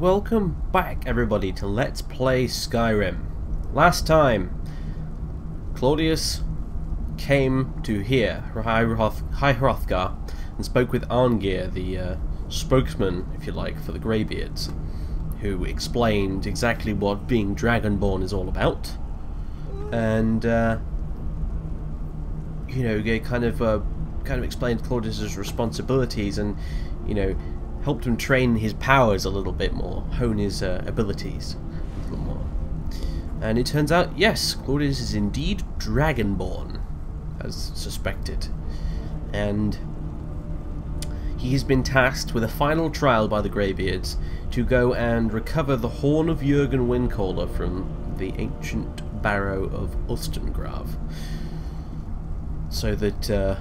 welcome back everybody to Let's Play Skyrim. Last time, Claudius came to here, High Hrothgar, and spoke with Arngir, the spokesman, if you like, for the Greybeards, who explained exactly what being Dragonborn is all about, and you know, they kind of explained Claudius's responsibilities, and you know, helped him train his powers a little bit more, hone his abilities a little more. And it turns out, yes, Claudius is indeed Dragonborn, as suspected. And he has been tasked with a final trial by the Greybeards to go and recover the horn of Jurgen Windcaller from the ancient barrow of Ustengrav. So that,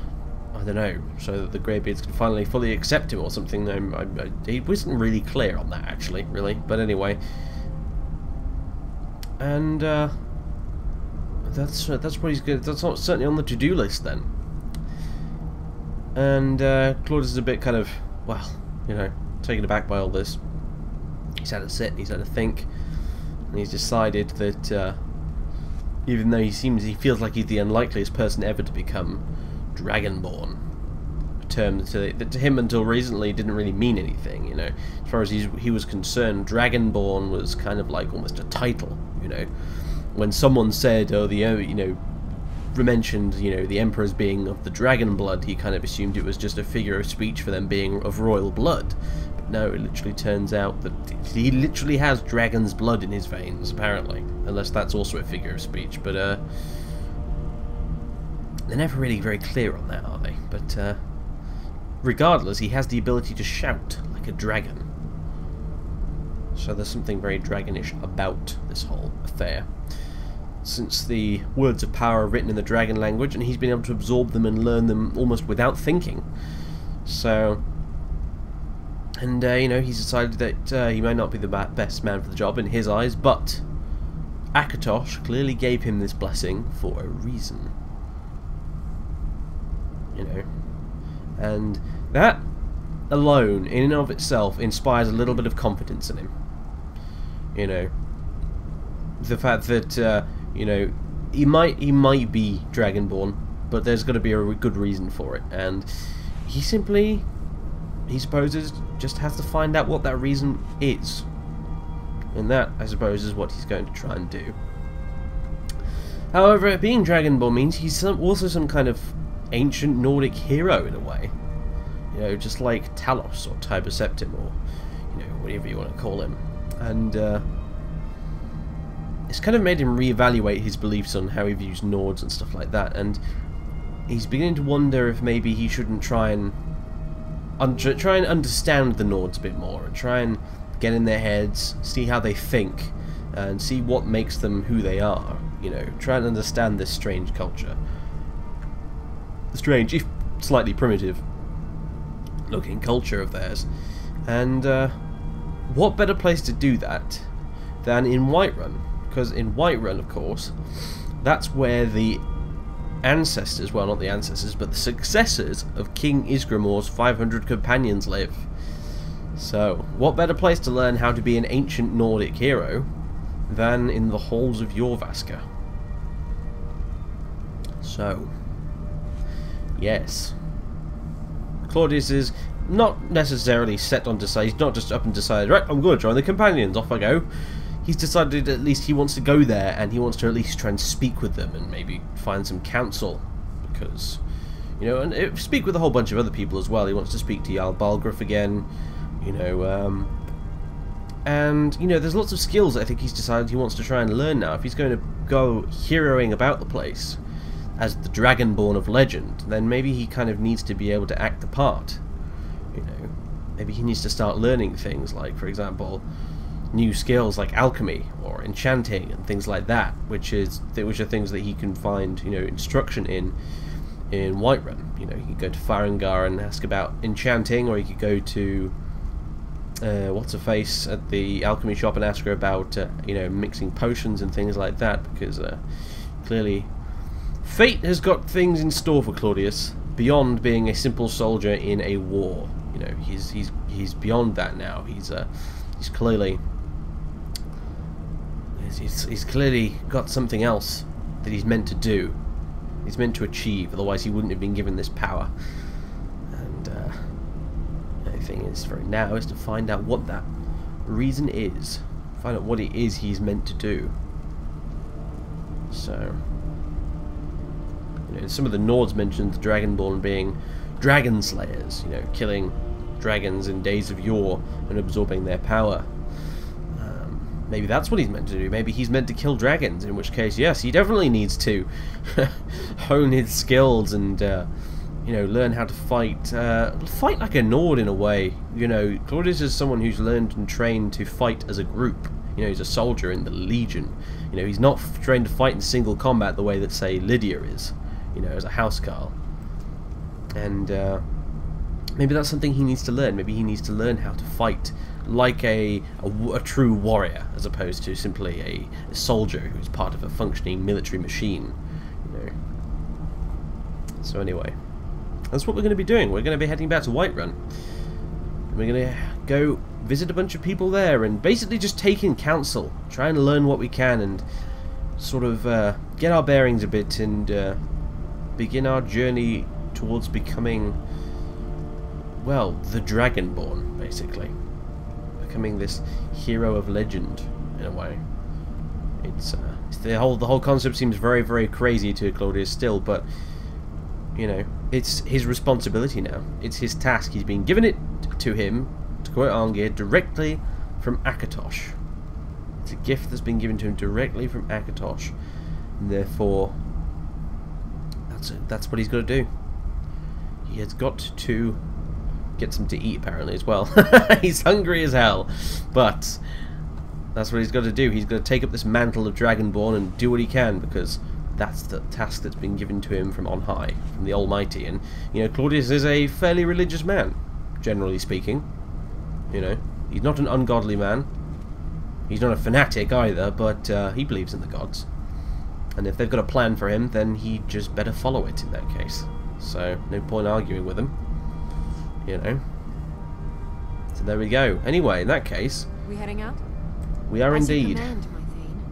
I don't know, so that the Greybeards can finally fully accept him or something. He wasn't really clear on that, actually, really. But anyway, and that's what he's good. That's not certainly on the to-do list then. And Claudius is a bit kind of, well, you know, taken aback by all this. He's had to sit, he's had to think, and he's decided that even though he feels like he's the unlikeliest person ever to become Dragonborn, a term that to him until recently didn't really mean anything, you know. As far as he was concerned, Dragonborn was kind of like almost a title, you know. When someone said, oh, you know, mentioned, you know, the Emperor's being of the dragon blood, he kind of assumed it was just a figure of speech for them being of royal blood. But no, it literally turns out that he literally has dragon's blood in his veins, apparently. Unless that's also a figure of speech, but they're never really very clear on that, are they? But regardless, he has the ability to shout like a dragon. So there's something very dragonish about this whole affair. Since the words of power are written in the dragon language, and he's been able to absorb them and learn them almost without thinking. So, and you know, he's decided that he may not be the best man for the job in his eyes, but Akatosh clearly gave him this blessing for a reason. You know, and that alone, in and of itself, inspires a little bit of confidence in him. You know, the fact that you know, he might be Dragonborn, but there's got to be a good reason for it, and he supposes, just has to find out what that reason is, and that, I suppose, is what he's going to try and do. However, being Dragonborn means he's also some kind of ancient Nordic hero in a way, you know, just like Talos or Tiber Septim, or you know, whatever you want to call him, and it's kind of made him reevaluate his beliefs on how he views Nords and stuff like that, and he's beginning to wonder if maybe he shouldn't try and understand the Nords a bit more, and try and get in their heads, see how they think, and see what makes them who they are, you know, try and understand this strange culture. Strange, if slightly primitive looking culture of theirs. And what better place to do that than in Whiterun? Because in Whiterun, of course, that's where the ancestors, well, not the ancestors, but the successors of King Isgramor's 500 companions live. So, what better place to learn how to be an ancient Nordic hero than in the halls of Jorvaska? So, yes, Claudius is not necessarily set on he's not just up and decided, right, I'm going to join the companions, off I go. He's decided at least he wants to go there, and he wants to at least try and speak with them and maybe find some counsel, because, you know, and speak with a whole bunch of other people as well. He wants to speak to Jarl Balgruuf again, you know, and, you know, there's lots of skills I think he's decided he wants to try and learn now. If he's going to go heroing about the place as the Dragonborn of legend, then maybe he kind of needs to be able to act the part, you know. Maybe he needs to start learning things like, for example, new skills like alchemy or enchanting and things like that, which are things that he can find, you know, instruction in Whiterun. You know, he could go to Farengar and ask about enchanting, or he could go to what's her face at the alchemy shop and ask her about you know, mixing potions and things like that, because clearly fate has got things in store for Claudius beyond being a simple soldier in a war. You know, he's beyond that now. He's He's clearly got something else that he's meant to do. He's meant to achieve, otherwise he wouldn't have been given this power. And the only thing is for now is to find out what that reason is. Find out what it is he's meant to do. So, you know, some of the Nords mentioned the Dragonborn being dragon slayers, you know, killing dragons in days of yore and absorbing their power. Maybe that's what he's meant to do. Maybe he's meant to kill dragons, in which case, yes, he definitely needs to hone his skills and, you know, learn how to fight. Fight like a Nord in a way. You know, Claudius is someone who's learned and trained to fight as a group. You know, he's a soldier in the Legion. You know, he's not trained to fight in single combat the way that, say, Lydia is, you know, as a housecarl. And maybe that's something he needs to learn. Maybe he needs to learn how to fight like a true warrior, as opposed to simply a soldier who's part of a functioning military machine, you know. So anyway, that's what we're going to be doing. We're going to be heading back to Whiterun. We're going to go visit a bunch of people there and basically just take in counsel, try and learn what we can and sort of get our bearings a bit and begin our journey towards becoming, well, the Dragonborn, basically. Becoming this hero of legend, in a way. It's the whole concept seems very, very crazy to Claudius still, but you know, it's his responsibility now. It's his task. He's been given it to him, to quote Armgeir, directly from Akatosh. It's a gift that's been given to him directly from Akatosh, and therefore that's what he's got to do. He has got to get some to eat, apparently, as well. He's hungry as hell, but that's what he's got to do. He's got to take up this mantle of Dragonborn and do what he can, because that's the task that's been given to him from on high, from the Almighty. And you know, Claudius is a fairly religious man, generally speaking. You know, he's not an ungodly man. He's not a fanatic either, but he believes in the gods. And if they've got a plan for him, then he just better follow it in that case. So no point arguing with him. You know. So there we go. Anyway, in that case, we heading out? We are indeed. Command, my thane.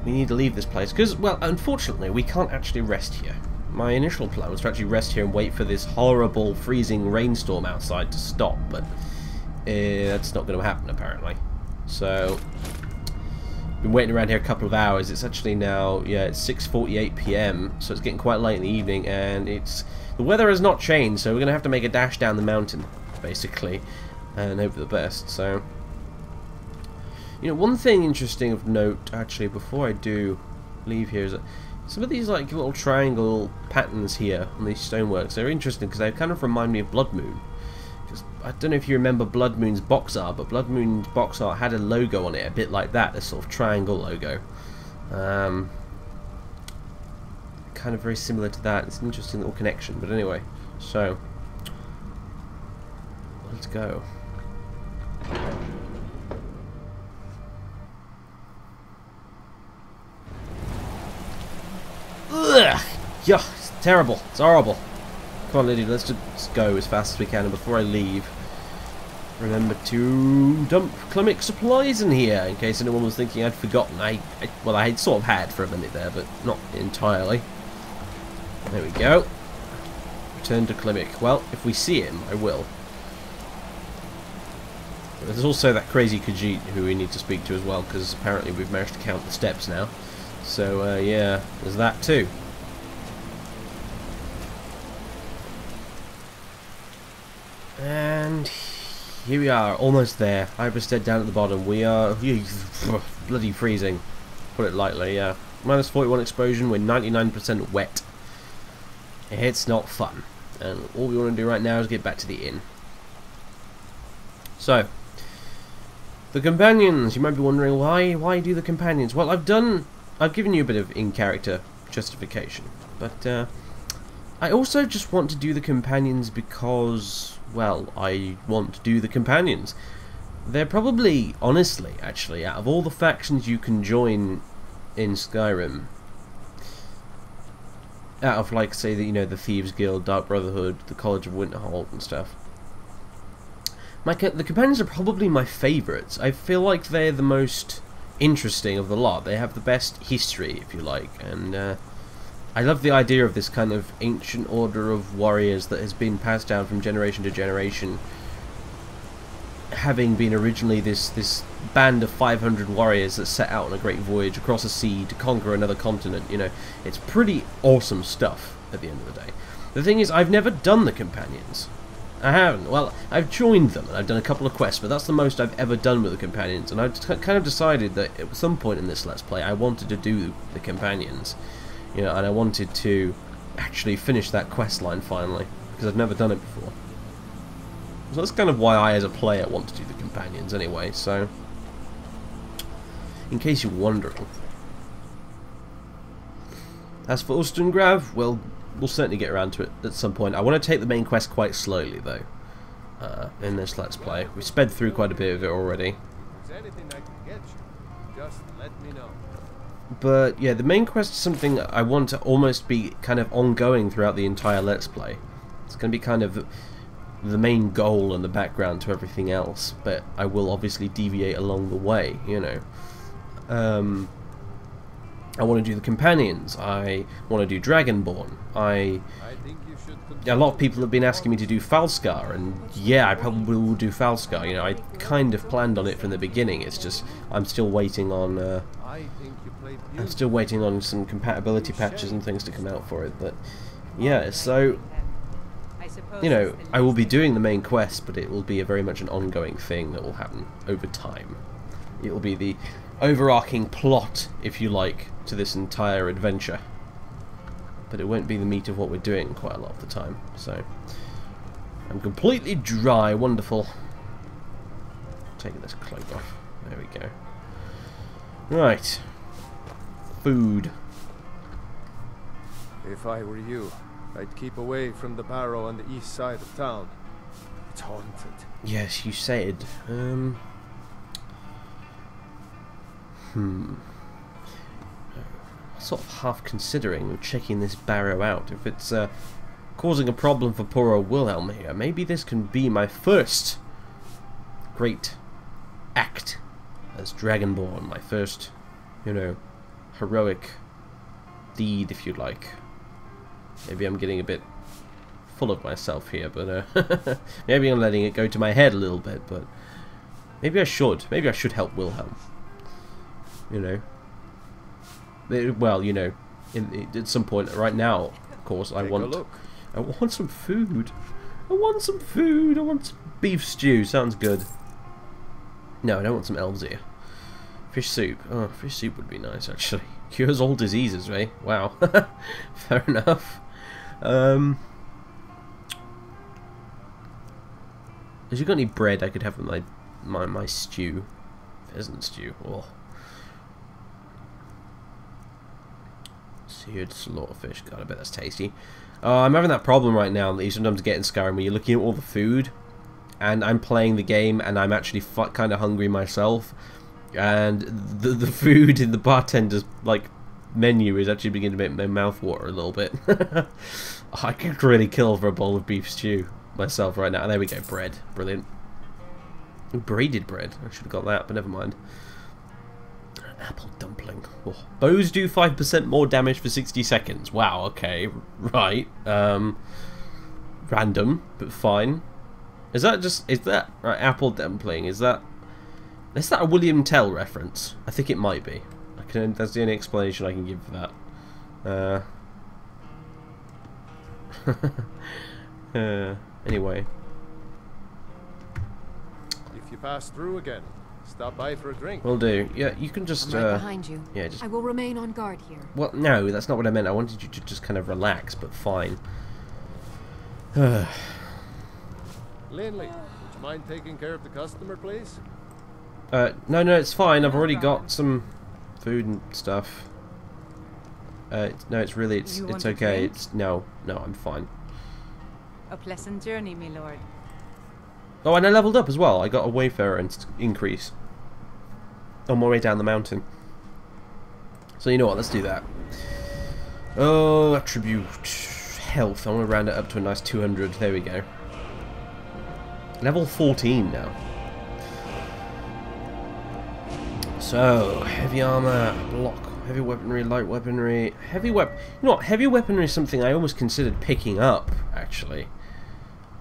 We need to leave this place because, well, unfortunately, we can't actually rest here. My initial plan was to actually rest here and wait for this horrible, freezing rainstorm outside to stop, but that's not going to happen apparently. So, been waiting around here a couple of hours. It's actually now, yeah, it's 6:48 PM, so it's getting quite late in the evening, and the weather has not changed, so we're going to have to make a dash down the mountain, basically, and hope for the best. So, you know, one thing interesting of note, actually, before I do leave here, is that some of these, like, little triangle patterns here on these stoneworks, they're interesting because they kind of remind me of Blood Moon. Because I don't know if you remember Blood Moon's box art, but Blood Moon's box art had a logo on it, a bit like that, this sort of triangle logo. Kind of very similar to that. It's an interesting little connection, but anyway, so let's go. Ugh! Yeah, it's terrible. It's horrible. Come on, Lydia, let's just go as fast as we can, and before I leave, remember to dump Clemic supplies in here, in case anyone was thinking I'd forgotten. Well, I sort of had for a minute there, but not entirely. There we go. Return to Clemic. Well, if we see him, I will. There's also that crazy Khajiit who we need to speak to as well, because apparently we've managed to count the steps now. So, yeah, there's that too. And here we are, almost there. Ivarstead down at the bottom. We are bloody freezing, put it lightly, yeah. Minus 41 exposure, we're 99% wet. It's not fun. And all we want to do right now is get back to the inn. So, the companions. You might be wondering why do the companions? Well, I've given you a bit of in-character justification, but I also just want to do the companions because, well, I want to do the companions. They're probably, honestly, actually, out of all the factions you can join in Skyrim, out of, like, say, the Thieves Guild, Dark Brotherhood, the College of Winterhold and stuff, The companions are probably my favourites. I feel like they're the most interesting of the lot. They have the best history, if you like, and I love the idea of this kind of ancient order of warriors that has been passed down from generation to generation, having been originally this band of 500 warriors that set out on a great voyage across a sea to conquer another continent. You know, it's pretty awesome stuff at the end of the day. The thing is, I've never done the companions. I haven't. Well, I've joined them, and I've done a couple of quests, but that's the most I've ever done with the companions, and I've kind of decided that at some point in this Let's Play, I wanted to do the companions, you know, and I wanted to actually finish that quest line finally, because I've never done it before. So that's kind of why I, as a player, want to do the companions anyway, so in case you're wondering. As for Ustengrav, well, we'll certainly get around to it at some point. I want to take the main quest quite slowly, though, in this Let's Play. We've sped through quite a bit of it already. If there's anything I can get you, just let me know. But, yeah, the main quest is something I want to almost be kind of ongoing throughout the entire Let's Play. It's going to be kind of the main goal and the background to everything else, but I will obviously deviate along the way, you know. I want to do the companions. I want to do Dragonborn. I think you should A lot of people have been asking me to do Falskar, and yeah, I probably will do Falskar. You know, I kind of planned on it from the beginning. It's just I'm still waiting on. I'm still waiting on some compatibility patches and things to come out for it. But yeah, so you know, I will be doing the main quest, but it will be very much an ongoing thing that will happen over time. It will be the overarching plot, if you like, to this entire adventure, but it won't be the meat of what we're doing quite a lot of the time. So I'm completely dry. Wonderful. Taking this cloak off. There we go. Right, food. If I were you, I'd keep away from the barrow on the east side of town. It's haunted. Yes, you said. Sort of half considering checking this barrow out. If it's causing a problem for poor old Wilhelm here, maybe this can be my first great act as Dragonborn. My first, you know, heroic deed, if you like. Maybe I'm getting a bit full of myself here, but maybe I'm letting it go to my head a little bit, but maybe I should. Maybe I should help Wilhelm. You know. Well, you know, at some point right now, of course, I want some food. I want some food. I want some beef stew. Sounds good. No, I don't want some elves here. Fish soup. Oh, fish soup would be nice, actually. Cures all diseases, right? Wow. Fair enough. Have you got any bread I could have with my stew? Pheasant stew. Oh. Seared slaughterfish. God, I bet that's tasty. I'm having that problem right now that you sometimes get in Skyrim where you're looking at all the food, and I'm playing the game and I'm actually kind of hungry myself, and the food in the bartender's like menu is actually beginning to make my mouth water a little bit. I could really kill for a bowl of beef stew myself right now. There we go, bread. Brilliant. Braided bread. I should have got that, but never mind. Apple dumpling. Oh. Bows do 5% more damage for 60 seconds. Wow, okay. Right. Random, but fine. Is that right, apple dumpling, is that a William Tell reference? I think it might be. That's the only explanation I can give for that. Anyway. If you pass through again, stop by for a drink. Will do. Yeah, you can just. I'm right behind you. Yeah, just. I will remain on guard here. Well, no, that's not what I meant. I wanted you to just kind of relax, but fine. Linley, would you mind taking care of the customer, please? No, it's fine. I've already got some food and stuff. No, it's really, it's okay. No, I'm fine. A pleasant journey, my lord. Oh, and I leveled up as well. I got a Wayfarer increase on my way down the mountain. So you know what? Let's do that. Oh, attribute health. I want to round it up to a nice 200. There we go. Level 14 now. So, heavy armor, block, heavy weaponry, light weaponry, heavy weapon. You know what? Heavy weaponry is something I almost considered picking up, actually.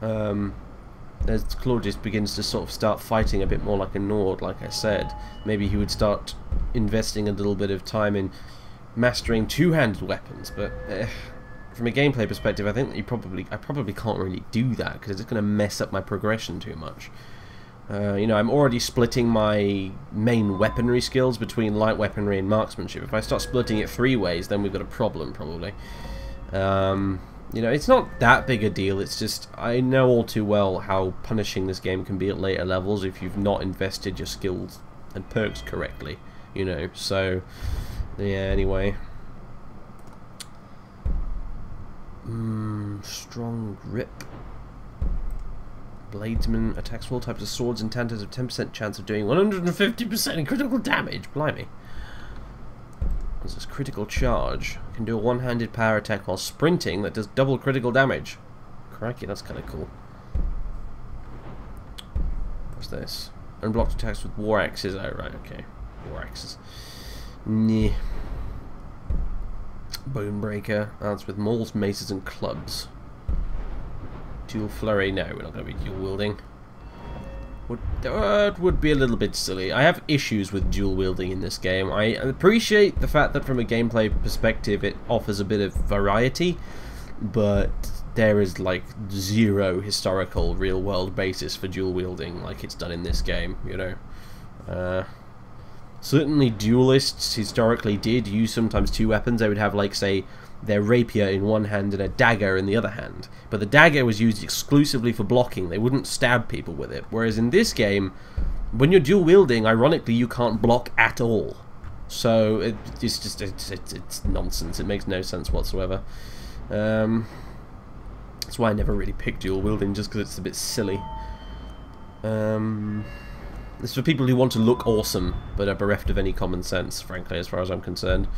As Claudius begins to sort of start fighting a bit more like a Nord, like I said, maybe he would start investing a little bit of time in mastering two-handed weapons. But from a gameplay perspective, I think that I probably can't really do that because it's going to mess up my progression too much. You know, I'm already splitting my main weaponry skills between light weaponry and marksmanship. If I start splitting it 3 ways, then we've got a problem, probably. You know, it's not that big a deal, it's just, I know all too well how punishing this game can be at later levels if you've not invested your skills and perks correctly, you know, so, yeah, anyway. Strong grip. Bladesman attacks all types of swords and tantas have 10% chance of doing 150% in critical damage. Blimey. This is critical charge. Can do a one-handed power attack while sprinting that does double critical damage. Crikey, that's kind of cool. What's this? Unblocked attacks with war axes. Oh, right, okay. War axes. Nah. Bonebreaker. That's with mauls, maces, and clubs. Dual flurry. No, we're not going to be dual wielding. Would be a little bit silly. I have issues with dual wielding in this game. I appreciate the fact that from a gameplay perspective it offers a bit of variety, but there is like zero historical real world basis for dual wielding like it's done in this game, you know. Certainly duelists historically did use sometimes two weapons. They would have, like, say, their rapier in one hand and a dagger in the other hand. But the dagger was used exclusively for blocking. They wouldn't stab people with it. Whereas in this game, when you're dual wielding, ironically, you can't block at all. So it's just it's nonsense. It makes no sense whatsoever. That's why I never really pick dual wielding, just because it's a bit silly. It's for people who want to look awesome, but are bereft of any common sense, frankly, as far as I'm concerned.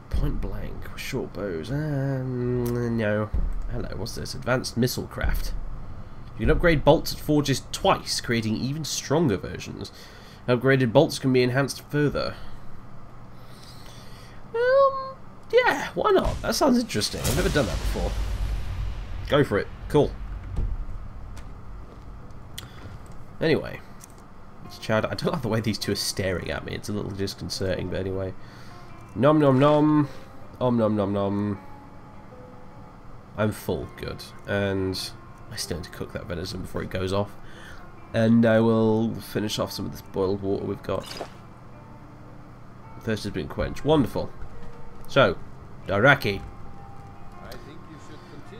Point blank, short bows. No. Hello, what's this? Advanced missile craft. You can upgrade bolts at forges twice, creating even stronger versions. Upgraded bolts can be enhanced further. Yeah, why not? That sounds interesting. I've never done that before. Go for it. Cool. Anyway, it's Chad. I don't like the way these two are staring at me. It's a little disconcerting, but anyway. Nom nom nom. Om nom nom nom. I'm full. Good. And I still need to cook that venison before it goes off. And I will finish off some of this boiled water we've got. Thirst has been quenched. Wonderful. So, Daraki.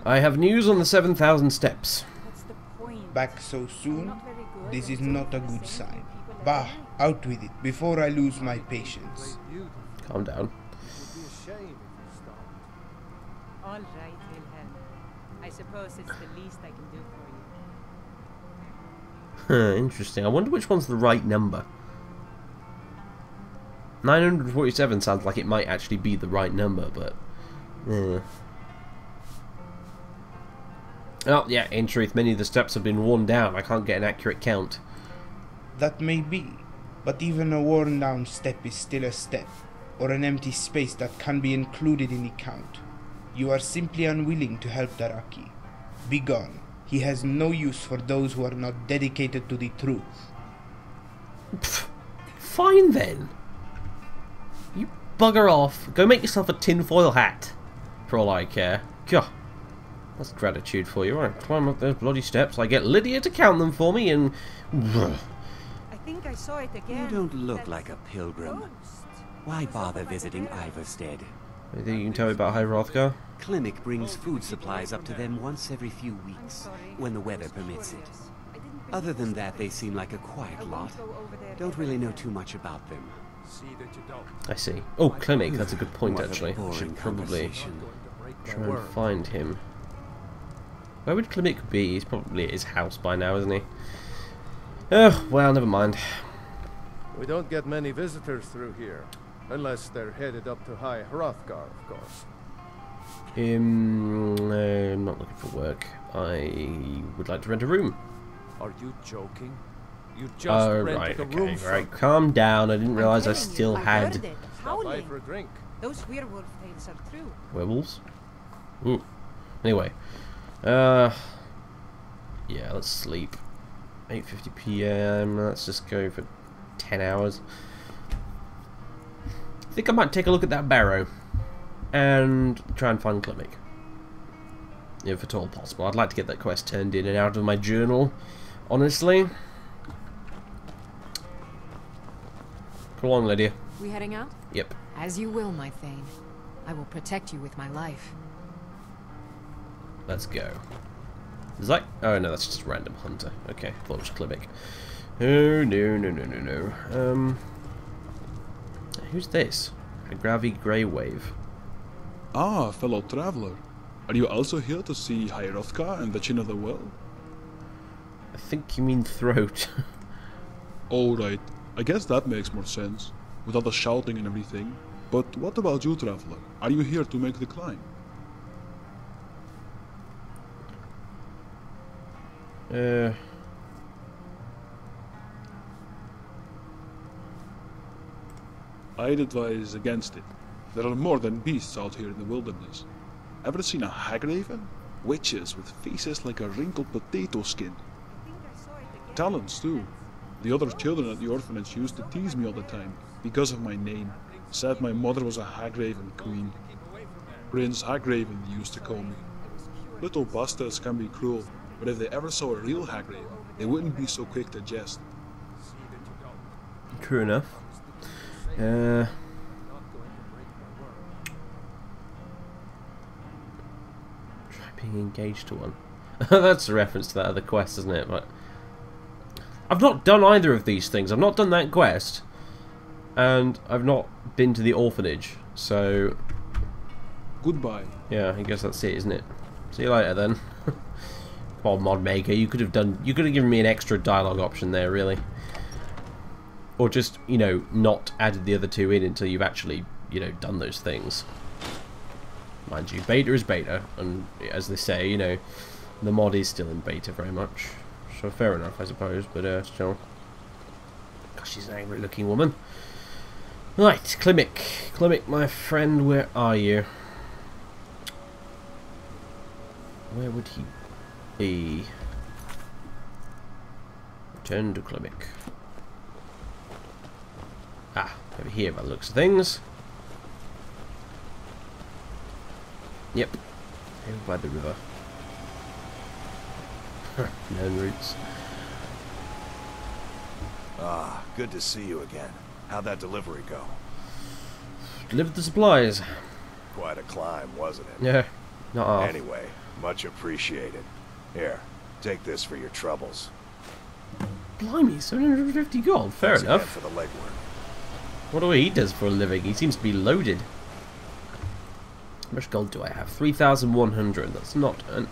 I have news on the 7,000 steps. Back so soon? This is not a good sign. Bah, out with it, before I lose my patience. Calm down. All right, Wilhelm. I suppose it's the least I can do for you. Interesting. I wonder which one's the right number. 947 sounds like it might actually be the right number, but... Oh, yeah, in truth, many of the steps have been worn down. I can't get an accurate count. That may be, but even a worn down step is still a step, or an empty space that can be included in the count. You are simply unwilling to help Daraki. Begone. He has no use for those who are not dedicated to the truth. Pfft, fine then. You bugger off. Go make yourself a tinfoil hat, for all I care. Gah. That's gratitude for you. Right, climb up those bloody steps. I get Lydia to count them for me, and... I think I saw it again. You don't look like a pilgrim. Why bother visiting Ivarstead? Anything you can tell me about High Hrothgar? Clinic brings food supplies up to them once every few weeks, when the weather permits it. Other than that, they seem like a quiet lot. Don't really know too much about them. I see. Oh, Clinic. That's a good point, What a actually. boring Should probably conversation. try and find him. Where would Clinic be? He's probably at his house by now, isn't he? Oh, well, never mind. We don't get many visitors through here, unless they're headed up to High Hrothgar, of course. I'm not looking for work. I would like to rent a room. Are you joking? You just Oh, rented right, a okay, room right. Calm down. I didn't realise I still had Stop by Howling. for a drink. Those werewolf tales are true. werewolves. Ooh. Anyway, yeah, let's sleep. 8:50 p.m. Let's just go for 10 hours. I think I might take a look at that barrow and try and find Klimek, if at all possible. I'd like to get that quest turned in and out of my journal, honestly. Come along, Lydia. We heading out? Yep. As you will, my Thane. I will protect you with my life. Let's go. Is that... Oh, no, that's just a random hunter. Okay, thought it was Klimek. Oh, no. Who's this? A Gravy Grey Wave. Ah, fellow traveler. Are you also here to see Hierothka and the Chin of the Well? I think you mean throat. Alright, I guess that makes more sense, with all the shouting and everything. But what about you, traveler? Are you here to make the climb? I'd advise against it. There are more than beasts out here in the wilderness. Ever seen a hagraven? Witches with faces like a wrinkled potato skin. Talents too. The other children at the orphanage used to tease me all the time because of my name. Said my mother was a hagraven queen. Prince Hagraven, they used to call me. Little bastards can be cruel, but if they ever saw a real hagraven, they wouldn't be so quick to jest. True enough. Try being engaged to one. That's a reference to that other quest, isn't it? But I've not done either of these things. I've not done that quest, and I've not been to the orphanage. So Goodbye. yeah, I guess that's it, isn't it? See you later then. Come on, mod maker, you could have given me an extra dialogue option there, really. Or just, you know, not added the other two in until you've actually, you know, done those things. Mind you, beta is beta, and as they say, you know, the mod is still in beta very much. So fair enough, I suppose, but still. Gosh, she's an angry looking woman. Right, Klimek. Klimek, my friend, where are you? Where would he be? Return to Klimek. Ah, over here by the looks of things. Yep, over by the river. Known routes. Ah, good to see you again. How'd that delivery go? Delivered the supplies. Quite a climb, wasn't it? Yeah, not half. Anyway, much appreciated. Here, take this for your troubles. Blimey, 750 gold. Fair Thanks again enough. for the legwork. What do he does for a living? He seems to be loaded. How much gold do I have? 3,100. That's not a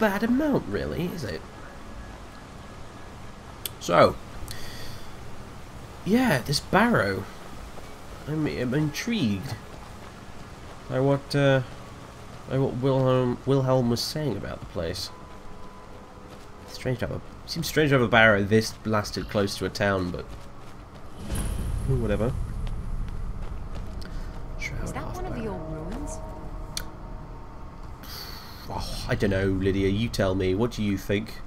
bad amount, really, is it? So, yeah, this barrow. I'm intrigued by what Wilhelm was saying about the place. Strange to have seems strange to have a barrow this blasted close to a town, but whatever. Shroud, Is that one of the old ruins? Oh, I don't know, Lydia. You tell me. What do you think?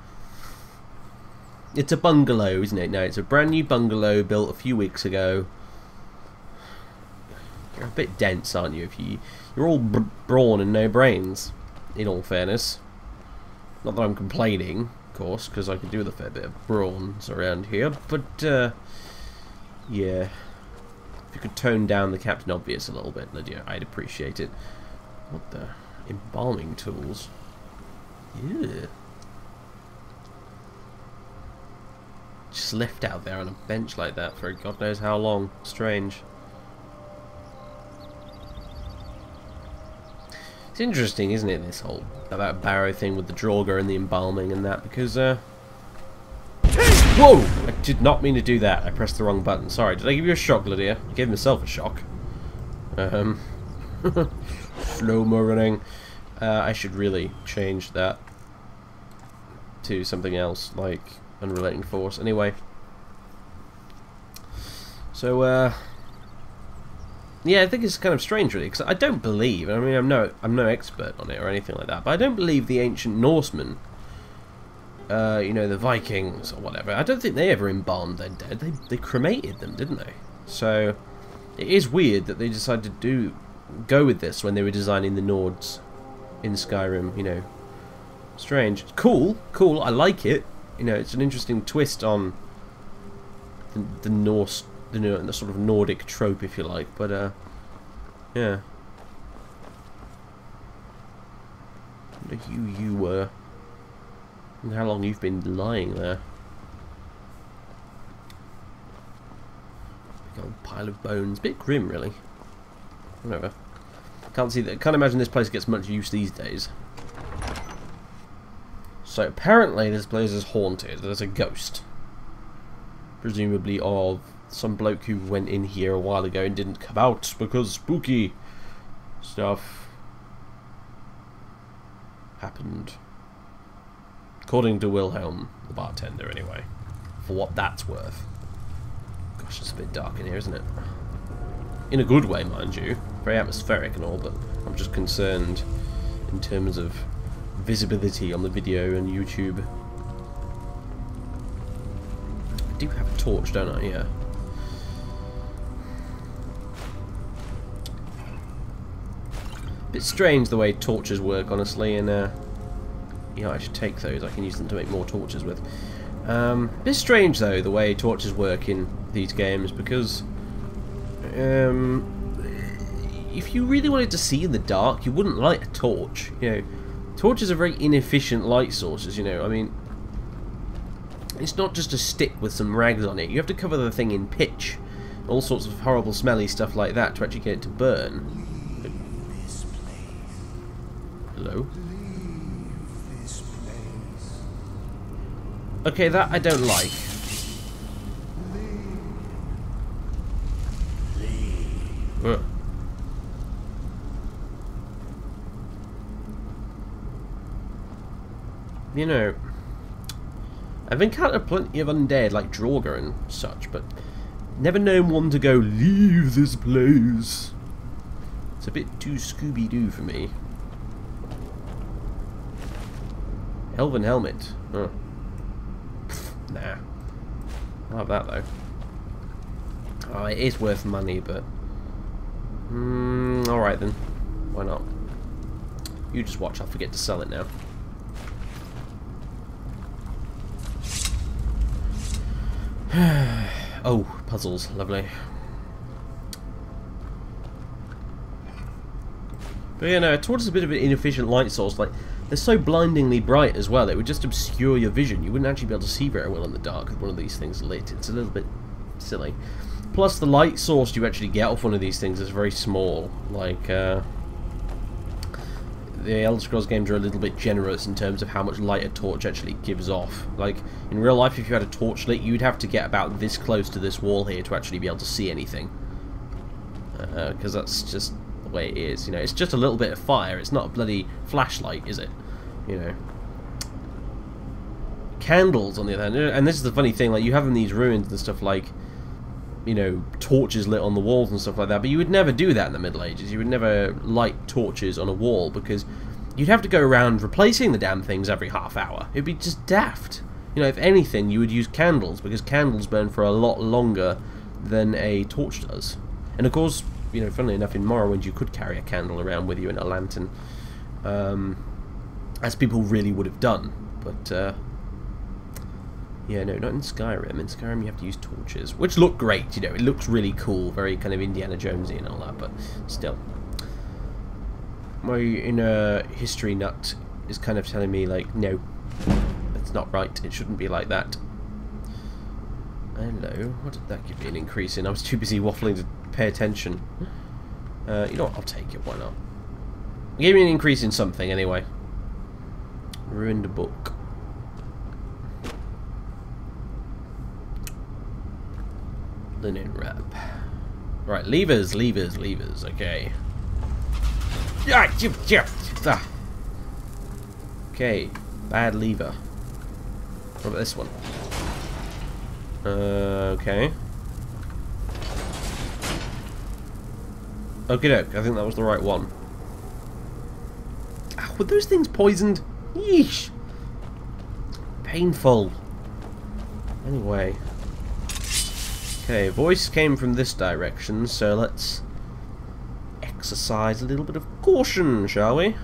It's a bungalow, isn't it? No, it's a brand new bungalow built a few weeks ago. You're a bit dense, aren't you? You're all brawn and no brains. In all fairness, not that I'm complaining, of course, because I could do with a fair bit of brawns around here. But yeah, if you could tone down the Captain Obvious a little bit, Lydia, I'd appreciate it. What the embalming tools? Yeah. Just left out there on a bench like that for God knows how long. Strange. It's interesting, isn't it, this whole about barrow thing with the Draugr and the embalming and that, because whoa! I did not mean to do that. I pressed the wrong button. Sorry, did I give you a shock, Lydia? I gave myself a shock. Slow-mo running. I should really change that to something else, like unrelenting force. Anyway. So, yeah, I think it's kind of strange, really, because I don't believe, I mean, I'm no expert on it or anything like that, but I don't believe the ancient Norsemen, you know, the Vikings or whatever, I don't think they ever embalmed their dead. They cremated them, didn't they? So, it is weird that they decided to go with this when they were designing the Nords in Skyrim, you know. Strange. Cool, I like it. You know, it's an interesting twist on the Norse, the sort of Nordic trope, if you like, but, yeah. I wonder who you were, and how long you've been lying there. Big old pile of bones. Bit grim, really. Whatever. Can't imagine this place gets much use these days. So, apparently this place is haunted. There's a ghost. Presumably of some bloke who went in here a while ago and didn't come out because spooky stuff happened. According to Wilhelm, the bartender, anyway. For what that's worth. Gosh, it's a bit dark in here, isn't it? In a good way, mind you. Very atmospheric and all, but I'm just concerned in terms of visibility on the video and YouTube. I do have a torch, don't I? Yeah. Bit strange the way torches work, honestly, and you know, I should take those. I can use them to make more torches with. Bit strange though the way torches work in these games, because if you really wanted to see in the dark, you wouldn't light a torch. You know, torches are very inefficient light sources. You know, I mean, it's not just a stick with some rags on it. You have to cover the thing in pitch, all sorts of horrible, smelly stuff like that to actually get it to burn. Hello? Okay, that I don't like. Ugh. You know, I've encountered plenty of undead like Draugr and such, but never known one to go, leave this place. It's a bit too Scooby-Doo for me. Elven helmet. Huh. Nah. I'll have that though. Oh, it is worth money, but alright then. Why not? You just watch, I'll forget to sell it now. Oh, puzzles, lovely. But yeah, no, torch is a bit of an inefficient light source. Like, they're so blindingly bright as well, it would just obscure your vision. You wouldn't actually be able to see very well in the dark with one of these things lit. It's a little bit silly. Plus, the light source you actually get off one of these things is very small. Like, the Elder Scrolls games are a little bit generous in terms of how much light a torch actually gives off. Like, in real life, if you had a torch lit, you'd have to get about this close to this wall here to actually be able to see anything. Because that's just the way it is, you know. It's just a little bit of fire. It's not a bloody flashlight, is it? You know. Candles, on the other hand, and this is the funny thing, like, you have in these ruins and stuff like, you know, torches lit on the walls and stuff like that, but you would never do that in the Middle Ages. You would never light torches on a wall, because you'd have to go around replacing the damn things every half hour. It'd be just daft. You know, if anything, you would use candles, because candles burn for a lot longer than a torch does. And of course, you know, funnily enough, in Morrowind you could carry a candle around with you in a lantern, as people really would have done, but yeah, no, not in Skyrim. In Skyrim you have to use torches, which look great, you know, it looks really cool, very kind of Indiana Jonesy and all that, but still. My inner history nut is kind of telling me, like, no, that's not right, it shouldn't be like that. Hello, what did that give me an increase in? I was too busy waffling to pay attention. You know what, I'll take it, why not? It gave me an increase in something, anyway. Ruined book. Linen wrap. Right, levers, okay. Okay, bad lever. What about this one? Okay. Okay, I think that was the right one. Ah, were those things poisoned? Yeesh. Painful. Anyway. Okay, voice came from this direction, so let's exercise a little bit of caution, shall we?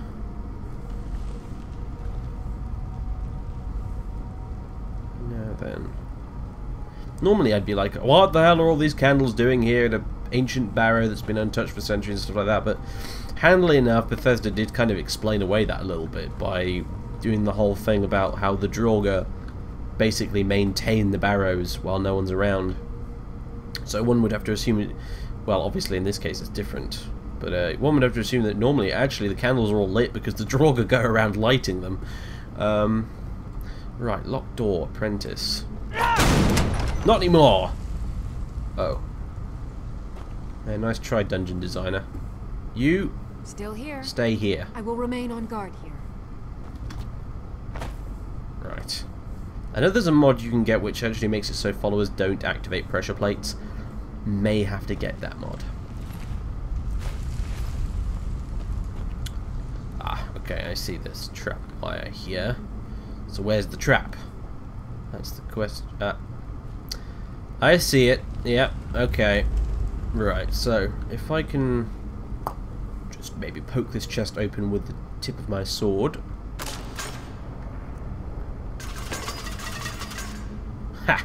Now then. Normally I'd be like, what the hell are all these candles doing here in an ancient barrow that's been untouched for centuries and stuff like that, but handily enough, Bethesda did kind of explain away that a little bit by doing the whole thing about how the Draugr basically maintain the barrows while no one's around. So one would have to assume it, well, obviously in this case it's different, but one would have to assume that normally actually the candles are all lit because the Draugr go around lighting them. Right, locked door, apprentice. Not anymore! Oh. Yeah, nice try, dungeon designer. You still here. Stay here. I will remain on guard here. Right. I know there's a mod you can get which actually makes it so followers don't activate pressure plates. May have to get that mod. Ah, okay, I see this trap wire here. So where's the trap? That's the quest. I see it. Yep, okay. Right, so if I can just maybe poke this chest open with the tip of my sword. Ha!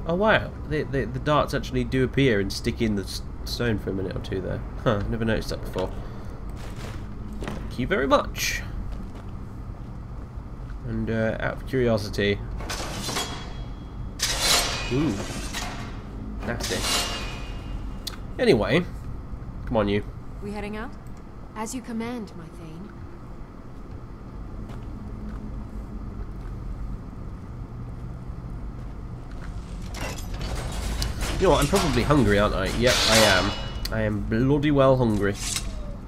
Oh wow, the darts actually do appear and stick in the stone for a minute or two there. Huh, never noticed that before. Thank you very much. And out of curiosity... Ooh. Nasty. Anyway, come on you. We heading out? As you command, my Thane. You know what, I'm probably hungry, aren't I? Yep, I am. I am bloody well hungry.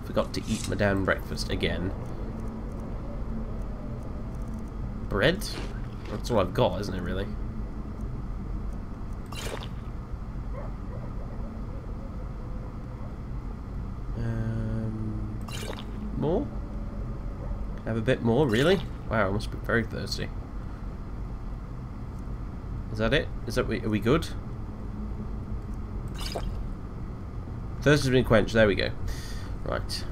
Forgot to eat my damn breakfast again. Bread? That's all I've got, isn't it, really? More? Have a bit more, really? Wow, I must be very thirsty. Is that it? Is that are we good? Thirst has been quenched. There we go. Right.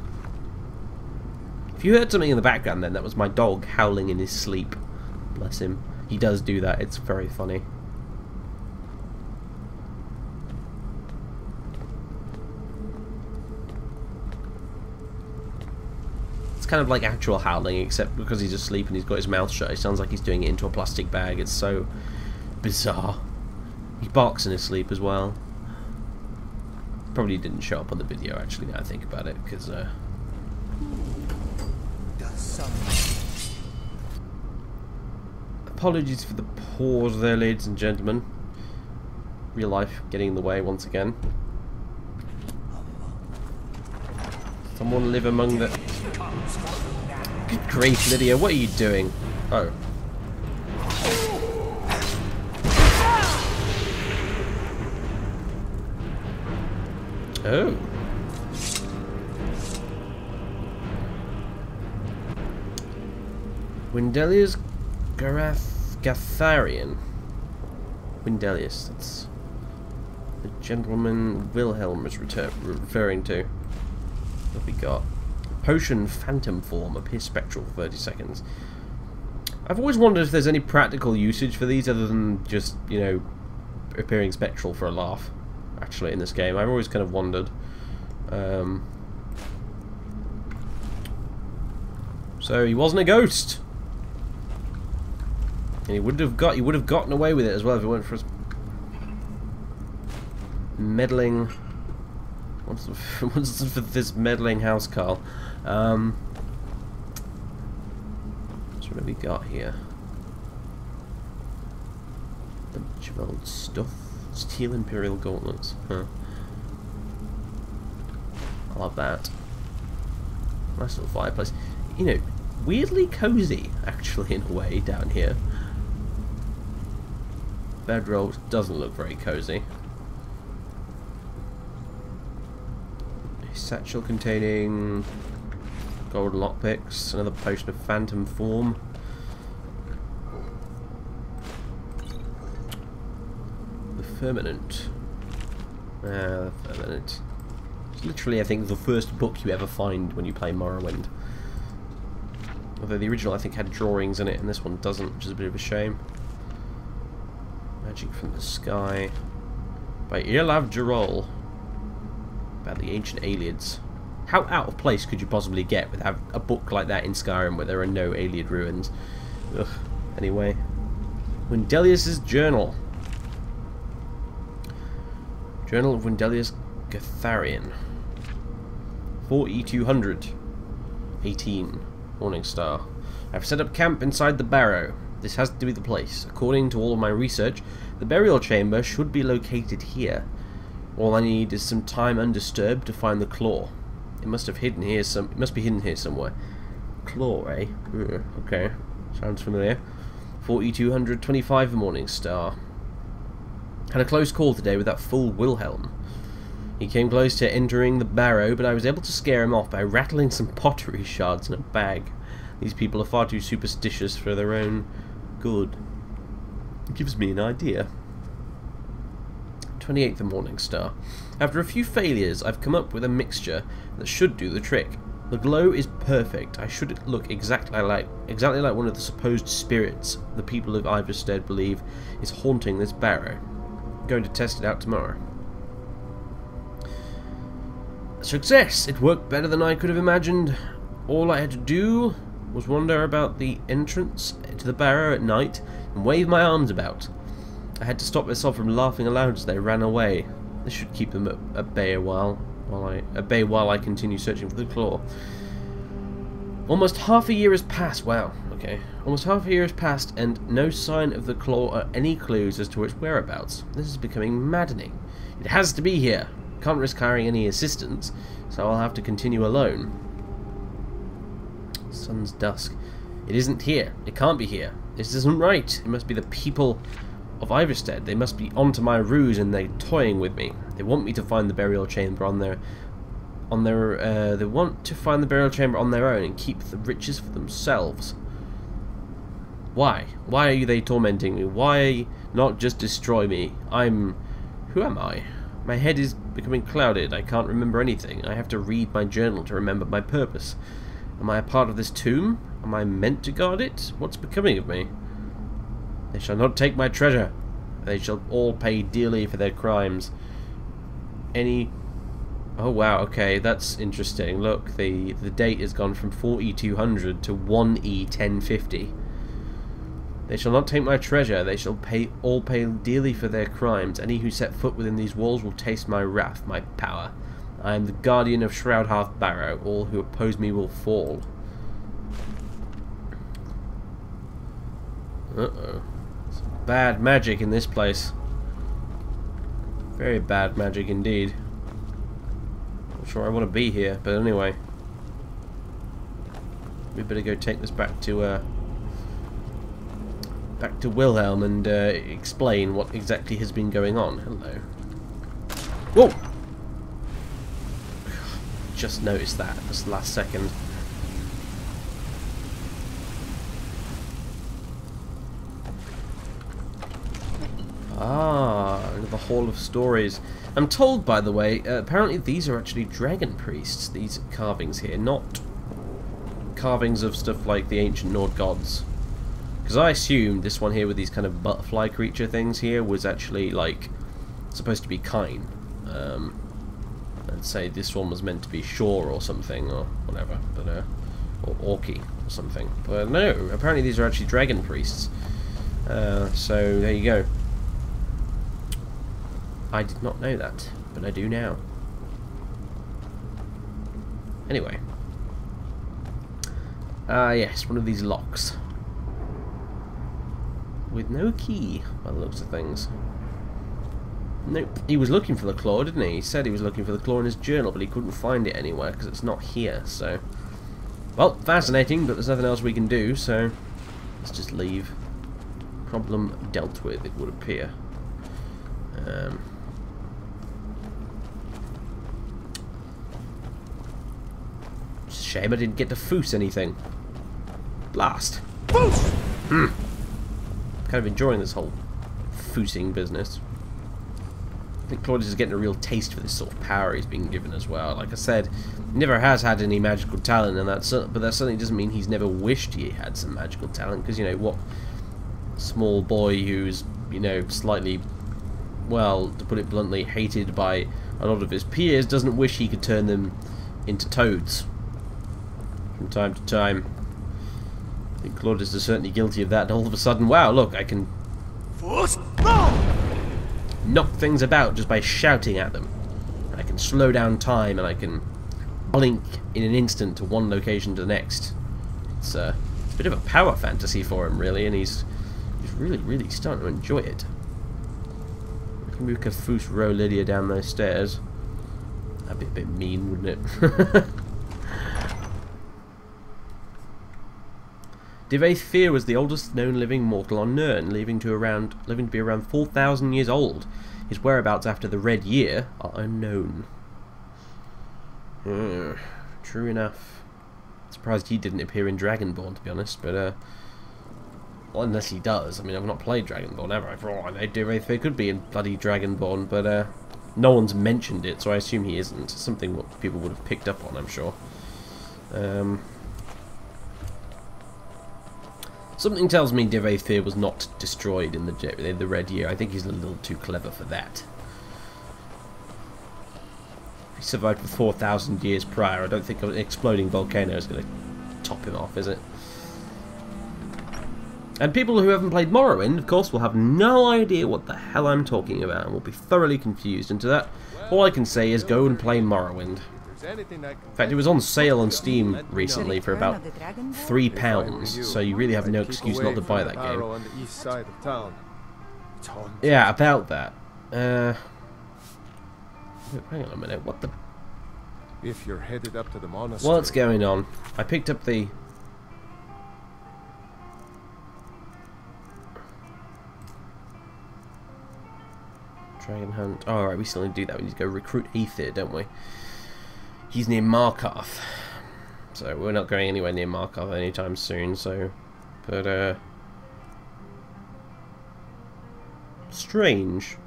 If you heard something in the background, then that was my dog howling in his sleep. Bless him. He does do that. It's very funny. Kind of like actual howling, except because he's asleep and he's got his mouth shut, it sounds like he's doing it into a plastic bag. It's so bizarre. He barks in his sleep as well. Probably didn't show up on the video, actually, now I think about it, because apologies for the pause there, ladies and gentlemen. Real life getting in the way once again. Someone live among the... Good grief, Lydia, what are you doing? Oh. Oh. Windelius Gatharian. Windelius, that's the gentleman Wilhelm is referring to. What have we got? Potion Phantom Form, appears spectral for 30 seconds. I've always wondered if there's any practical usage for these other than just, you know, appearing spectral for a laugh, actually, in this game. I've always kind of wondered. So he wasn't a ghost. And he would have gotten away with it as well if it weren't for his meddling... What's for this meddling housecarl? So what have we got here? Bunch of old stuff. Steel Imperial gauntlets. Huh. I love that. Nice little fireplace. You know, weirdly cozy, actually, in a way, down here. Bedroll doesn't look very cozy. A satchel containing golden lockpicks, another potion of phantom form. The Firmament. The Firmament. It's literally, I think, the first book you ever find when you play Morrowind. Although the original, I think, had drawings in it, and this one doesn't, which is a bit of a shame. Magic from the Sky. By Irlav Jarol. About the ancient Aelids. How out of place could you possibly get with a book like that in Skyrim where there are no Aeliad ruins? Ugh. Anyway. Wendelius' Journal. Journal of Wendelius Gatharian. 4E200. 18. Morningstar. I've set up camp inside the barrow. This has to be the place. According to all of my research, the burial chamber should be located here. All I need is some time undisturbed to find the claw. It must have hidden here it must be hidden here somewhere. Claw, eh? Okay. Sounds familiar. 4E225 Morningstar. Had a close call today with that fool Wilhelm. He came close to entering the barrow, but I was able to scare him off by rattling some pottery shards in a bag. These people are far too superstitious for their own good. It gives me an idea. 28th Morningstar. After a few failures, I've come up with a mixture that should do the trick. The glow is perfect. I should look exactly like one of the supposed spirits the people of Ivarstead believe is haunting this barrow. I'm going to test it out tomorrow. Success! It worked better than I could have imagined. All I had to do was wander about the entrance to the barrow at night and wave my arms about. I had to stop myself from laughing aloud as they ran away. This should keep them at bay while I continue searching for the claw. Almost half a year has passed. Wow. Okay. Almost half a year has passed, and no sign of the claw or any clues as to its whereabouts. This is becoming maddening. It has to be here. Can't risk hiring any assistants, so I'll have to continue alone. Sun's dusk. It isn't here. It can't be here. This isn't right. It must be the people of Ivarstead. They must be onto my ruse, and they're toying with me. They want me to find the burial chamber they want to find the burial chamber on their own and keep the riches for themselves. Why? Why are they tormenting me? Why not just destroy me? Who am I? My head is becoming clouded. I can't remember anything. I have to read my journal to remember my purpose. Am I a part of this tomb? Am I meant to guard it? What's becoming of me? They shall not take my treasure. They shall all pay dearly for their crimes. Oh wow, okay, that's interesting. Look, the date has gone from 4E200 to 1E1050. They shall not take my treasure. They shall all pay dearly for their crimes. Any who set foot within these walls will taste my wrath, my power. I am the guardian of Shroud Barrow. All who oppose me will fall. Uh-oh. Some bad magic in this place. Very bad magic indeed. Not sure I want to be here, but anyway. We better go take this back to Wilhelm and explain what exactly has been going on. Hello. Whoa! Just noticed that just last second. Ah, the Hall of Stories. I'm told, by the way, apparently these are actually dragon priests, these carvings here, not carvings of stuff like the ancient Nord gods. Because I assumed this one here with these kind of butterfly creature things here was actually, like, supposed to be kine. Let's say this one was meant to be Shore or something, or whatever, but, or Orky or something. But no, apparently these are actually dragon priests. So, there you go. I did not know that, but I do now. Anyway. Yes, one of these locks. With no key, by the looks of things. Nope. He was looking for the claw, didn't he? He said he was looking for the claw in his journal, but he couldn't find it anywhere because it's not here, so... Well, fascinating, but there's nothing else we can do, so let's just leave. Problem dealt with, it would appear. It's a shame I didn't get to foos anything. Blast. Foos! Kind of enjoying this whole foosing business. I think Claudius is getting a real taste for this sort of power he's being given as well. Like I said, he never has had any magical talent, and but that certainly doesn't mean he's never wished he had some magical talent. Because, you know, what small boy who's, you know, slightly, well, to put it bluntly, hated by a lot of his peers doesn't wish he could turn them into toads from time to time. I think Claudius is certainly guilty of that, and all of a sudden, wow, look, I can knock things about just by shouting at them. I can slow down time, and I can blink in an instant to one location to the next. It's a bit of a power fantasy for him, really, and he's really, really starting to enjoy it. I can move Cafoose row Lydia down those stairs. That'd be a bit mean, wouldn't it? Divaithfir was the oldest known living mortal on Nirn, living to be around 4,000 years old. His whereabouts after the Red Year are unknown. True enough. Surprised he didn't appear in Dragonborn, to be honest, but well, unless he does. I mean, I've not played Dragonborn ever. For all I know, Divaithfir could be in bloody Dragonborn, but no one's mentioned it, so I assume he isn't. Something what people would have picked up on, I'm sure. Something tells me Divaithfir was not destroyed in the Red Year. I think he's a little too clever for that. If he survived for 4,000 years prior, I don't think an exploding volcano is going to top him off, is it? And people who haven't played Morrowind, of course, will have no idea what the hell I'm talking about and will be thoroughly confused. And to that, all I can say is go and play Morrowind. In fact, it was on sale on Steam recently for about £3, so you really have no excuse not to buy that game. Yeah, about that. Hang on a minute, what the... If you're headed up to the monastery... What's going on? I picked up the... Dragon Hunt. Oh, alright, we still need to do that. We need to go recruit Aether, don't we? He's near Markarth, so we're not going anywhere near Markarth anytime soon, so... But, strange.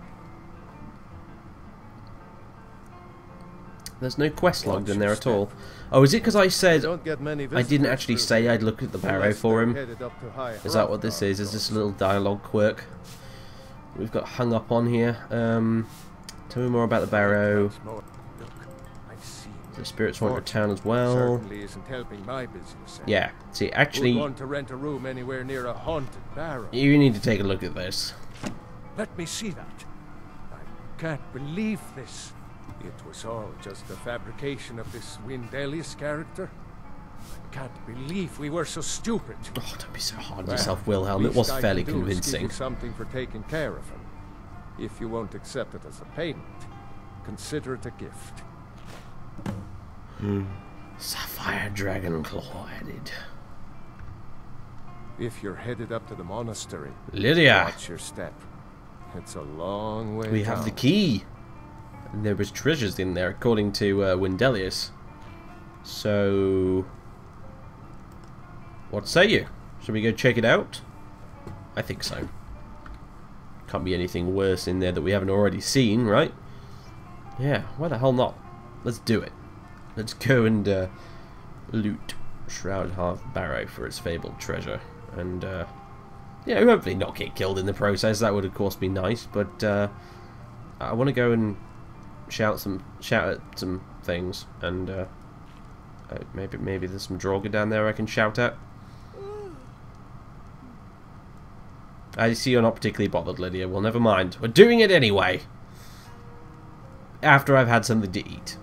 There's no quest logged in there at all. Oh, is it because I said I didn't actually say I'd look at the barrow for him? Is that what this is? Is this a little dialogue quirk we've got hung up on here? Tell me more about the barrow. The spirits want to town as well. Yeah, see, actually, want to rent a room anywhere near a haunted barrow. You need to take a look at this. Let me see that. I can't believe this. It was all just a fabrication of this Windelius character. I can't believe we were so stupid. Oh, don't be so hard on yourself, Wilhelm. It was fairly convincing. Give you something for taking care of him. If you won't accept it as a payment, consider it a gift. Sapphire Dragon Claw added. If you're headed up to the monastery, Lydia, watch your step. It's a long way. We have the key. And there was treasures in there, according to Windelius. So, what say you? Should we go check it out? I think so. Can't be anything worse in there that we haven't already seen, right? Yeah, why the hell not? Let's do it. Let's go and loot Shrouded Hearth Barrow for its fabled treasure. And, yeah, hopefully not get killed in the process. That would, of course, be nice. But I want to go and shout at some things. And maybe there's some Draugr down there I can shout at. I see you're not particularly bothered, Lydia. Well, never mind. We're doing it anyway. After I've had something to eat.